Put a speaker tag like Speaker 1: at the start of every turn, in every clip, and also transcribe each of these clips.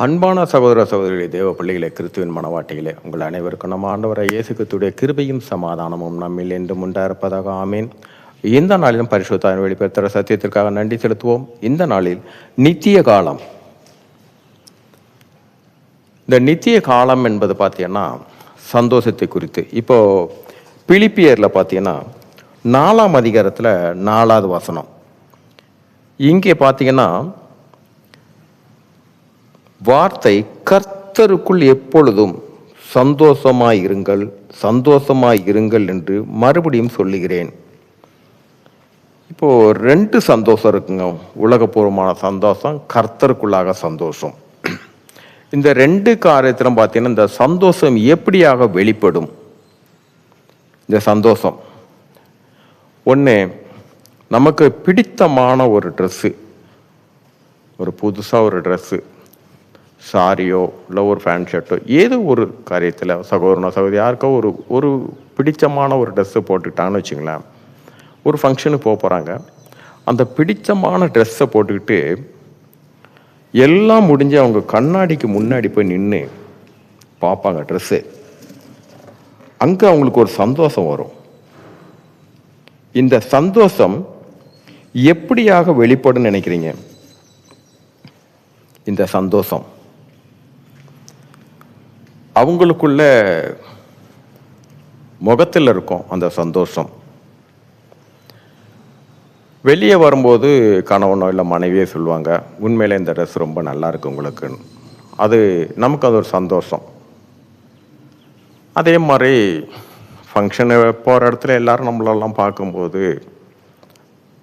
Speaker 1: அன்பான சகோதர சகோதரிகளே, தேவ பிள்ளைகளே, கிறிஸ்துவின் மனவாட்டிகளே, உங்கள் அனைவருக்கும் நம்ம ஆண்டவராகிய இயேசு கிறிஸ்துவுடைய கிருபையும் சமாதானமும் நம்மில் என்றும் உண்டாயிருப்பதாக. ஆமீன். இந்த நாளிலும் பரிசுத்த வெளிப்படுத்துகிற சத்தியத்திற்காக நன்றி செலுத்துவோம். இந்த நாளில் நித்திய காலம். இந்த நித்திய காலம் என்பது பார்த்தீங்கன்னா சந்தோஷத்தை குறித்து. இப்போ பிலிப்பியரில் பார்த்தீங்கன்னா 4ஆம் அதிகாரத்தில் 4வது வசனம். இங்கே பார்த்தீங்கன்னா வார்த்தை, கர்த்தருக்குள் எப்பொழுதும் சந்தோஷமாயிருங்கள் சந்தோஷமாயிருங்கள் என்று மறுபடியும் சொல்லுகிறேன். இப்போ 2 சந்தோஷம் இருக்குங்க. உலகபூர்வமான சந்தோஷம், கர்த்தருக்குள்ளாக சந்தோஷம். இந்த 2 காரியத்திலும் பார்த்தீங்கன்னா இந்த சந்தோஷம் எப்படியாக வெளிப்படும்? இந்த சந்தோஷம் ஒன்று, நமக்கு பிடித்தமான ஒரு ட்ரெஸ்ஸு, ஒரு புதுசாக ஒரு ட்ரெஸ்ஸு, சாரியோ இல்லை ஒரு பேண்ட் ஷர்ட்டோ, ஏதோ ஒரு காரியத்தில் சகோதரனோ சகோதரி யாருக்கோ ஒரு பிடிச்சமான ஒரு ட்ரெஸ்ஸு போட்டுக்கிட்டான்னு வச்சுங்களேன். ஒரு ஃபங்க்ஷனுக்கு போகிறாங்க. அந்த பிடிச்சமான ட்ரெஸ்ஸை போட்டுக்கிட்டு எல்லாம் முடிஞ்சு அவங்க கண்ணாடிக்கு முன்னாடி போய் நின்று பார்ப்பாங்க ட்ரெஸ்ஸு. அங்கே அவங்களுக்கு ஒரு சந்தோஷம் வரும். இந்த சந்தோஷம் எப்படியாக வெளிப்படும் நினைக்கிறீங்க? இந்த சந்தோஷம் அவங்களுக்குள்ள முகத்தில் இருக்கும். அந்த சந்தோஷம் வெளியே வரும்போது கணவனோ இல்லை மனைவியே சொல்லுவாங்க, உண்மையிலே இந்த ட்ரெஸ் ரொம்ப நல்லா இருக்கு உங்களுக்குன்னு. அது நமக்கு அது ஒரு சந்தோஷம். அதே மாதிரி ஃபங்க்ஷனு போகிற இடத்துல எல்லாரும் நம்மளெல்லாம் பார்க்கும்போது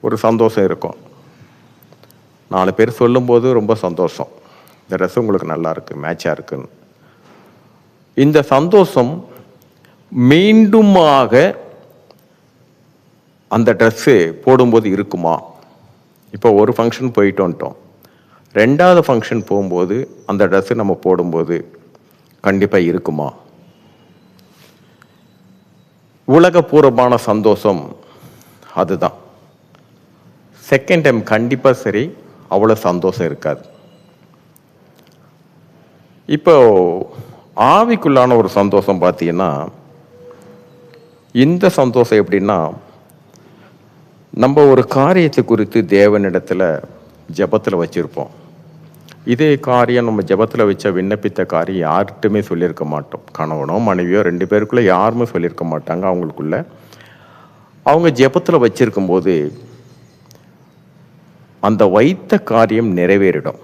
Speaker 1: ஒரு சந்தோஷம் இருக்கும். 4 பேர் சொல்லும்போது ரொம்ப சந்தோஷம், இந்த ட்ரெஸ் உங்களுக்கு நல்லா இருக்கு, மேட்சாக இருக்குன்னு. இந்த சந்தோஷம் மீண்டுமாக அந்த ட்ரெஸ்ஸு போடும்போது இருக்குமா? இப்போ ஒரு ஃபங்க்ஷன் போயிட்டு வந்துட்டோம், 2வது ஃபங்க்ஷன் போகும்போது அந்த ட்ரெஸ்ஸு நம்ம போடும்போது கண்டிப்பாக இருக்குமா? உலகபூர்வமான சந்தோஷம் அதுதான். செகண்ட் டைம் கண்டிப்பாக சரி அவ்வளோ சந்தோஷம் இருக்காது. இப்போ ஆவிக்குள்ளான ஒரு சந்தோஷம் பார்த்தீங்கன்னா, இந்த சந்தோஷம் எப்படின்னா, நம்ம ஒரு காரியத்தை குறித்து தேவனிடத்தில் ஜெபத்தில் வச்சுருப்போம். இதே காரியம் நம்ம ஜெபத்தில் வச்ச விண்ணப்பித்த காரியம் யார்கிட்டுமே சொல்லியிருக்க மாட்டோம். கணவனோ மனைவியோ 2 பேருக்குள்ளே யாருமே சொல்லியிருக்க மாட்டாங்க. அவங்களுக்குள்ள அவங்க ஜெபத்தில் வச்சிருக்கும்போது அந்த வைத்த காரியம் நிறைவேறிடும்.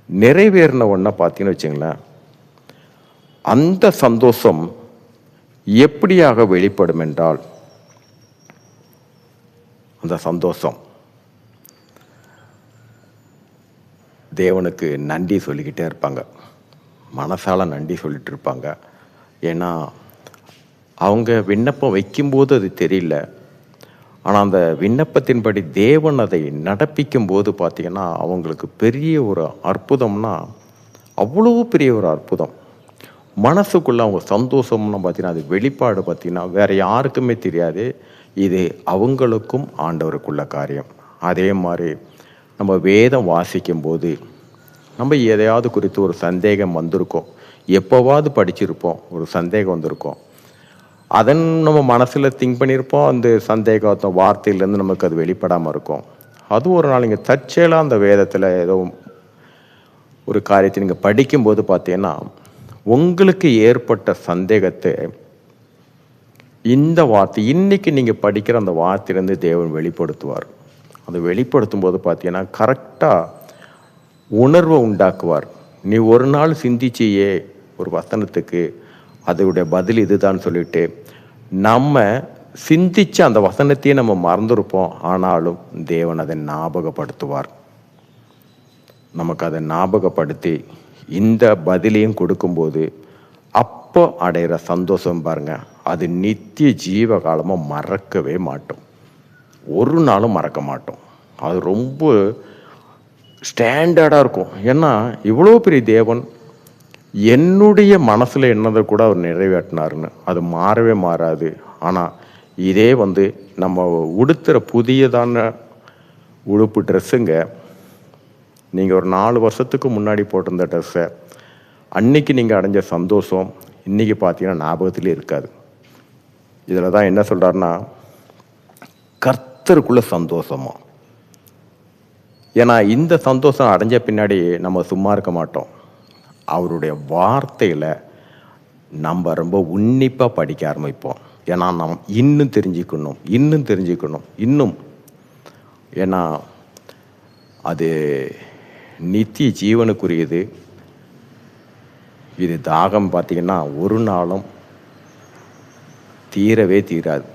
Speaker 1: நிறைவேறின ஒன்றை பார்த்தீங்கன்னு வச்சுங்களேன், அந்த சந்தோஷம் எப்படியாக வெளிப்படும் என்றால், அந்த சந்தோஷம் தேவனுக்கு நன்றி சொல்லிக்கிட்டே இருப்பாங்க, மனசால நன்றி சொல்லிட்டு இருப்பாங்க. ஏன்னா அவங்க விண்ணப்பம் வைக்கும்போது அது தெரியல, ஆனால் அந்த விண்ணப்பத்தின்படி தேவன் அதை நடப்பிக்கும் போது பார்த்தீங்கன்னா அவங்களுக்கு பெரிய ஒரு அற்புதம்னா அவ்வளோ பெரிய ஒரு அற்புதம். மனசுக்குள்ளே அவங்க சந்தோஷம்னு பார்த்தீங்கன்னா அது வெளிப்பாடு பார்த்தீங்கன்னா வேறு யாருக்குமே தெரியாது. இது அவங்களுக்கும் ஆண்டவருக்குள்ள காரியம். அதே மாதிரி நம்ம வேதம் வாசிக்கும்போது நம்ம எதையாவது குறித்து ஒரு சந்தேகம் வந்திருக்கோம், எப்போவாவது படிச்சிருப்போம், ஒரு சந்தேகம் வந்திருக்கோம், அதன் நம்ம மனசில் திங்க் பண்ணியிருப்போம். அந்த சந்தேகத்தை வார்த்தையிலேருந்து நமக்கு அது வெளிப்படாமல் இருக்கும். அது ஒரு நாள் நீங்கள் தற்செயலாக அந்த வேதத்தில் ஏதோ ஒரு காரியத்தை நீங்கள் படிக்கும்போது பார்த்தீங்கன்னா உங்களுக்கு ஏற்பட்ட சந்தேகத்தை இந்த வார்த்தை இன்னைக்கு நீங்கள் படிக்கிற அந்த வார்த்தையிலேருந்து தேவன் வெளிப்படுத்துவார். அதை வெளிப்படுத்தும் போது பார்த்தீங்கன்னா கரெக்டாக உணர்வை உண்டாக்குவார். நீ ஒரு நாள் சிந்திச்சியே ஒரு வசனத்துக்கு அதோடைய பதில் இதுதான் சொல்லிட்டு நம்ம சிந்திச்சு அந்த வசனத்தையே நம்ம மறந்துருப்போம். ஆனாலும் தேவன் அதை ஞாபகப்படுத்துவார். நமக்கு அதை ஞாபகப்படுத்தி இந்த பதிலையும் கொடுக்கும்போது அப்போ அடைகிற சந்தோஷம் பாருங்க, அது நித்திய ஜீவ காலமாக மறக்கவே மாட்டோம், ஒரு நாளும் மறக்க மாட்டோம். அது ரொம்ப ஸ்டாண்டர்டாக இருக்கும். ஏன்னா இவ்வளோ பெரிய தேவன் என்னுடைய மனசில் என்னதை கூட அவர் நிறைவேற்றினாருன்னு அது மாறவே மாறாது. ஆனால் இதே நம்ம உடுத்துகிற புதியதான உடுப்பு ட்ரெஸ்ஸுங்க நீங்கள் ஒரு 4 வருஷத்துக்கு முன்னாடி போட்டிருந்த ட்ரெஸ்ஸை அன்னைக்கு நீங்கள் அடைஞ்ச சந்தோஷம் இன்றைக்கி பார்த்தீங்கன்னா ஞாபகத்திலே இருக்காது. இதில் தான் என்ன சொல்கிறாருன்னா, கர்த்தருக்குள்ள சந்தோஷமா. ஏன்னா இந்த சந்தோஷம் அடைஞ்ச பின்னாடி நம்ம சும்மா இருக்க மாட்டோம். அவருடைய வார்த்தையில் நம்ம ரொம்ப உன்னிப்பாக படிக்க ஆரம்பிப்போம். ஏன்னா நாம் இன்னும் தெரிஞ்சுக்கணும். ஏன்னா அது நித்திய ஜீவனுக்குரியது. இது தாகம் பார்த்திங்கன்னா ஒரு நாளும் தீரவே தீராது.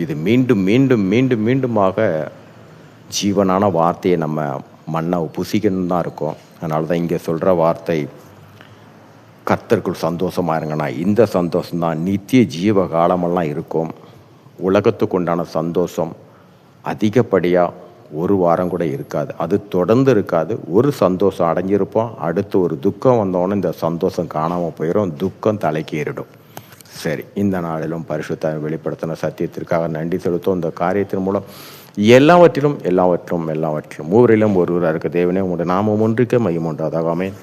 Speaker 1: இது மீண்டுமாக ஜீவனான வார்த்தையை நம்ம மண்ணை புசிக்கணும் தான் இருக்கும். அதனால தான் இங்கே சொல்கிற வார்த்தை, கர்த்தருக்குள் சந்தோஷமாக இருங்கன்னா இந்த சந்தோஷம்தான் நித்திய ஜீவ காலமெல்லாம் இருக்கும். உலகத்துக்கு உண்டான சந்தோஷம் அதிகப்படியாக ஒரு வாரம் கூட இருக்காது, அது தொடர்ந்து இருக்காது. ஒரு சந்தோஷம் அடைஞ்சிருப்போம், அடுத்து ஒரு துக்கம் வந்தோடனே இந்த சந்தோஷம் காணாமல் போயிடும், துக்கம் தலைக்கு ஏறிடும். சரி, இந்த நாளிலும் பரிசுத்த வெளிப்படுத்தின சத்தியத்திற்காக நன்றி செலுத்தும். இந்த காரியத்தின் மூலம் எல்லாவற்றிலும் மூவரிலும் ஒருவராக இருக்க தேவனே உங்களுடைய நாமம் ஒன்றுக்க மையம் உண்டாதாக. ஆமென்.